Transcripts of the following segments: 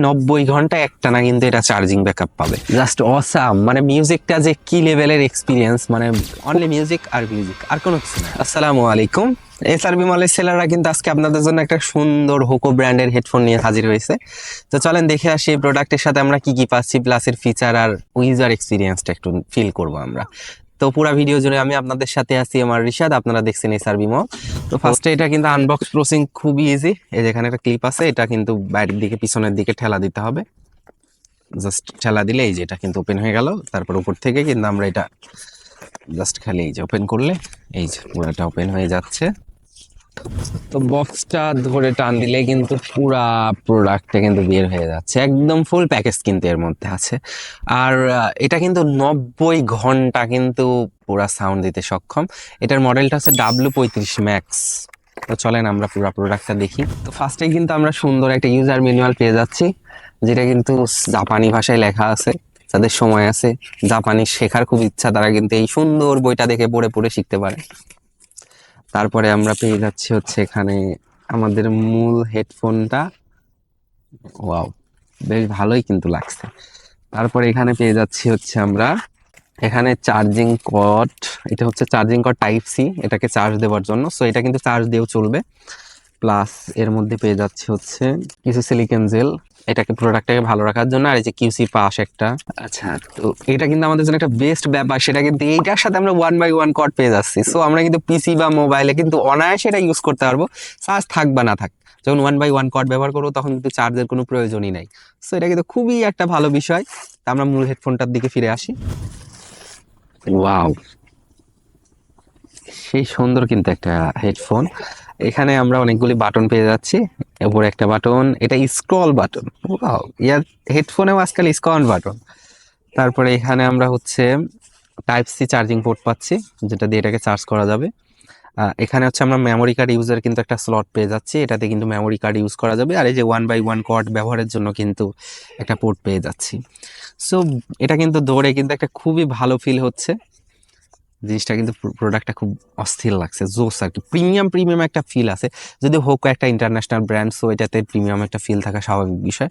90 ঘন্টা একটানা কিন্তু এটা চার্জিং ব্যাকআপ পাবে। জাস্ট অসাম, মানে মিউজিকটা যে কি লেভেলের এক্সপিরিয়েন্স, মানে অনলি মিউজিক আর মিউজিক, আর কোনো কিছু না। আসসালামু আলাইকুম। এসআরবি মলের সেলাররা কিন্তু আজকে আপনাদের জন্য একটা সুন্দর হোকো ব্র্যান্ডের হেডফোন নিয়ে হাজির হয়েছে। তো চলেন দেখে আসি এই প্রোডাক্টের সাথে আমরা কি কি পাচ্ছি, প্লাস এর ফিচার আর ইউজার এক্সপিরিয়েন্সটা একটু ফিল করবো আমরা। তো পুরো ভিডিও জুড়ে আমি আপনাদের সাথে আছি, আমার রিশাদ, আপনারা দেখছেন এসআরবি মল। তো ফার্স্টে এটা কিন্তু আনবক্স প্রসেসিং খুবই ইজি। এই যেখানে একটা ক্লিপ আছে, এটা কিন্তু বাইরের দিকে পিছনের দিকে ঠেলা দিতে হবে। জাস্ট ঠেলা দিলে এই যে এটা কিন্তু ওপেন হয়ে গেল। তারপর উপর থেকে কিন্তু আমরা এটা জাস্ট খালি এই যে ওপেন করলে এই যে পুরাটা ওপেন হয়ে যাচ্ছে। তো বক্সটা ধরে টান দিলে কিন্তু পুরা প্রোডাক্টটা কিন্তু বের হয়ে যাচ্ছে, একদম ফুল প্যাকেজ কিন্তু এর মধ্যে আছে। আর এটা কিন্তু 90 ঘন্টা কিন্তু পুরা সাউন্ড দিতে সক্ষম। এটার মডেলটা হচ্ছে W35 ম্যাক্স। তো চলেন আমরা পুরো প্রোডাক্টটা দেখি। তো ফার্স্টে কিন্তু আমরা সুন্দর একটা ইউজার ম্যানুয়াল পেয়ে যাচ্ছি, যেটা কিন্তু জাপানি ভাষায় লেখা আছে। যাদের সময় আছে, জাপানি শেখার খুব ইচ্ছা, তারা কিন্তু এই সুন্দর বইটা দেখে পড়ে পড়ে শিখতে পারে। তারপরে আমরা পেয়ে যাচ্ছি হচ্ছে এখানে আমাদের মূল হেডফোনটা। ওয়াও, বেশ ভালোই কিন্তু লাগছে। তারপরে এখানে পেয়ে যাচ্ছি হচ্ছে আমরা এখানে চার্জিং কর্ড। এটা হচ্ছে চার্জিং কর্ড টাইপ সি, এটাকে চার্জ দেওয়ার জন্য। সো এটা কিন্তু চার্জ দিয়েও চলবে। প্লাস এর মধ্যে পেয়ে যাচ্ছে হচ্ছে কিছু সিলিকন জেল, এটাকে প্রোডাক্টটাকে ভালো রাখার জন্য। আর এই যে কিউসি পাস একটা। আচ্ছা, তো এটা কিন্তু আমাদের জন্য একটা বেস্ট ব্যাপার, সেটা কিন্তু এইটার সাথে আমরা 1x1 কর্ড পেয়ে যাচ্ছি। সো আমরা কিন্তু পিসি বা মোবাইলে কিন্তু অনায়াসে এটা ইউজ করতে পারবো, চার্জ থাক বা না থাক। যখন 1x1 কর্ড ব্যবহার করবো তখন কিন্তু চার্জের কোনো প্রয়োজনই নাই। সো এটা কিন্তু খুবই একটা ভালো বিষয়। তা আমরা মূল হেডফোনটার দিকে ফিরে আসি। ওয়াও, সেই সুন্দর কিন্তু একটা হেডফোন। এখানে আমরা অনেকগুলি বাটন পেয়ে যাচ্ছি। উপরে একটা বাটন, এটা স্ক্রল বাটন। ওয়াও, ইয়ার হেডফোনেও আজকাল স্ক্রল বাটন। তারপরে এখানে আমরা হচ্ছে টাইপ সি চার্জিং পোর্ট পাচ্ছি, যেটা দিয়ে এটাকে চার্জ করা যাবে। এখানে হচ্ছে আমরা মেমোরি কার্ড ইউজের কিন্তু একটা স্লট পেয়ে যাচ্ছি, এটাতে কিন্তু মেমোরি কার্ড ইউজ করা যাবে। আর এই যে 1x1 কর্ড ব্যবহারের জন্য কিন্তু একটা পোর্ট পেয়ে যাচ্ছি। সো এটা কিন্তু দৌড়ে কিন্তু একটা খুবই ভালো ফিল হচ্ছে। জিনিসটা কিন্তু প্রোডাক্টটা খুব অস্থির লাগছে, জোস আর কি। প্রিমিয়াম প্রিমিয়াম একটা ফিল আছে, যদি হোক একটা ইন্টারন্যাশনাল ব্র্যান্ড, সো এটাতে প্রিমিয়াম একটা ফিল থাকা স্বাভাবিক বিষয়।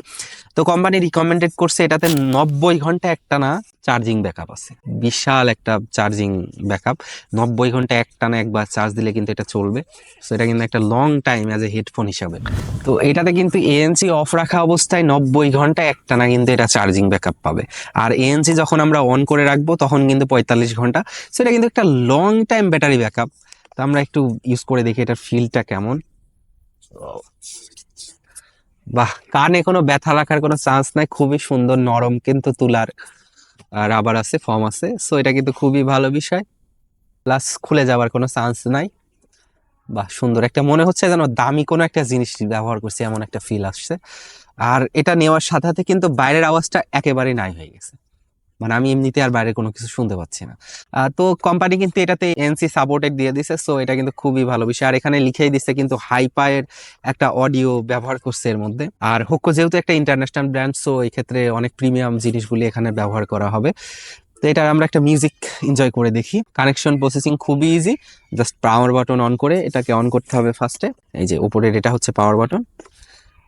তো কোম্পানি রিকমেন্ডেড করছে এটাতে 90 ঘন্টা একটানা চার্জিং ব্যাকআপ আছে। বিশাল একটা চার্জিং ব্যাকআপ। 90 ঘন্টা একটানা একবার চার্জ দিলে কিন্তু এটা চলবে। সো এটা কিন্তু একটা long time as a headphone হিসাবে। তো এটাতে কিন্তু এএনসি অফ রাখা অবস্থায় 90 ঘন্টা একটানা কিন্তু এটা চার্জিং ব্যাকআপ পাবে। আর এএনসি যখন আমরা অন করে রাখবো তখন কিন্তু 45 ঘন্টা। সেটা কিন্তু একটা লং টাইম ব্যাটারি ব্যাকআপ। তো আমরা একটু ইউজ করে দেখি এটার ফিলটা কেমন। বাহ, কানে কোনো ব্যথা রাখার কোনো চান্স নাই, খুবই সুন্দর নরম কিন্তু তুলার রাবার আছে, ফর্ম আছে। সো এটা কিন্তু খুবই ভালো বিষয়। প্লাস খুলে যাওয়ার কোনো চান্স নাই। বাহ, সুন্দর একটা, মনে হচ্ছে যেন দামি কোনো একটা জিনিস ব্যবহার করছি এমন একটা ফিল আসছে। আর এটা নেওয়ার সাথে সাথে কিন্তু বাইরের আওয়াজটা একেবারেই নাই হয়ে গেছে, মানে আমি এমনিতে আর বাইরে কোনো কিছু শুনতে পাচ্ছি না। তো কোম্পানি কিন্তু এটাতে এনসি সাপোর্টেড দিয়ে দিছে, সো এটা কিন্তু খুবই ভালো বিষয়। আর এখানে লিখেই দিচ্ছে কিন্তু হাইপায়ের একটা অডিও ব্যবহার করছে এর মধ্যে। আর হোক্কো যেহেতু একটা ইন্টারন্যাশনাল ব্র্যান্ড, সো এই ক্ষেত্রে অনেক প্রিমিয়াম জিনিসগুলি এখানে ব্যবহার করা হবে। তো এটা আমরা একটা মিউজিক এনজয় করে দেখি। কানেকশন প্রসেসিং খুবই easy, just power button on করে এটাকে অন করতে হবে ফার্স্টে। এই যে উপরের এটা হচ্ছে পাওয়ার বাটন,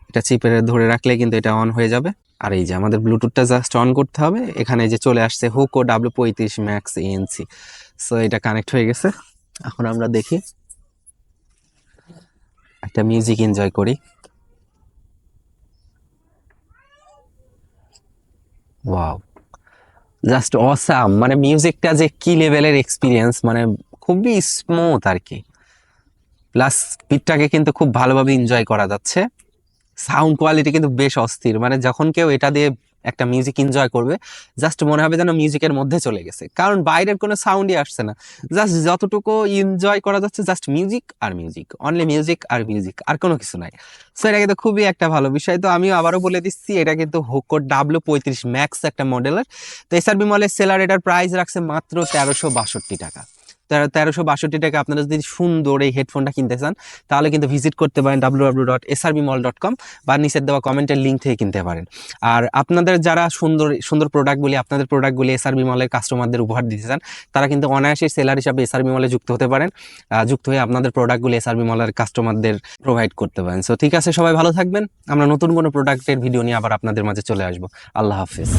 এটা চিপে ধরে রাখলে কিন্তু এটা অন হয়ে যাবে। আর এই যে আমাদের ব্লুটুথটা জাস্ট অন করতে হবে। এখানে যে চলে আসছে Hoco W35 max ANC. So এটা কানেক্ট হয়ে গেছে। এখন আমরা দেখি একটা মিউজিক এনজয় করি। ওয়াও, জাস্ট অসাম, মানে মিউজিকটা যে কি লেভেলের এক্সপিরিয়েন্স, মানে খুবই স্মুথ আর কি। প্লাস বিটটাকে কিন্তু খুব ভালোভাবে এনজয় করা যাচ্ছে। সাউন্ড কোয়ালিটি কিন্তু বেশ অস্থির, মানে যখন কেউ এটা দিয়ে একটা মিউজিক এনজয় করবে জাস্ট মনে হবে যেন মিউজিকের মধ্যে চলে গেছে, কারণ বাইরের কোনো সাউন্ডই আসছে না। জাস্ট যতটুকু এনজয় করা যাচ্ছে জাস্ট মিউজিক আর মিউজিক, অনলি মিউজিক আর মিউজিক, আর কোনো কিছু নাই। সো এটা কিন্তু খুবই একটা ভালো বিষয়। তো আমিও আবারও বলে দিচ্ছি, এটা কিন্তু হোকো W35 ম্যাক্স একটা মডেলের। তো এসআরবি মলের সেলার এটার প্রাইস রাখছে মাত্র 1362 টাকা। 1362 টাকা। আপনারা যদি সুন্দর এই হেডফোনটা কিনতে চান তাহলে কিন্তু ভিজিট করতে পারেন www.srbmall.com বা নিচের দেওয়া কমেন্টের লিঙ্ক থেকে কিনতে পারেন। আর আপনাদের যারা সুন্দর সুন্দর প্রোডাক্টগুলি, আপনাদের প্রোডাক্টগুলি এসআরবি মলের কাস্টমারদের উপহার দিতে চান, তারা কিন্তু অনায়াসে সেলার হিসাবে এসআরবি মলে যুক্ত হতে পারেন। যুক্ত হয়ে আপনাদের প্রোডাক্টগুলি এসআরবি মলের কাস্টমারদের প্রোভাইড করতে পারেন। সো ঠিক আছে, সবাই ভালো থাকবেন। আমরা নতুন কোনো প্রোডাক্টের ভিডিও নিয়ে আবার আপনাদের মাঝে চলে আসবো। আল্লাহ হাফিজ।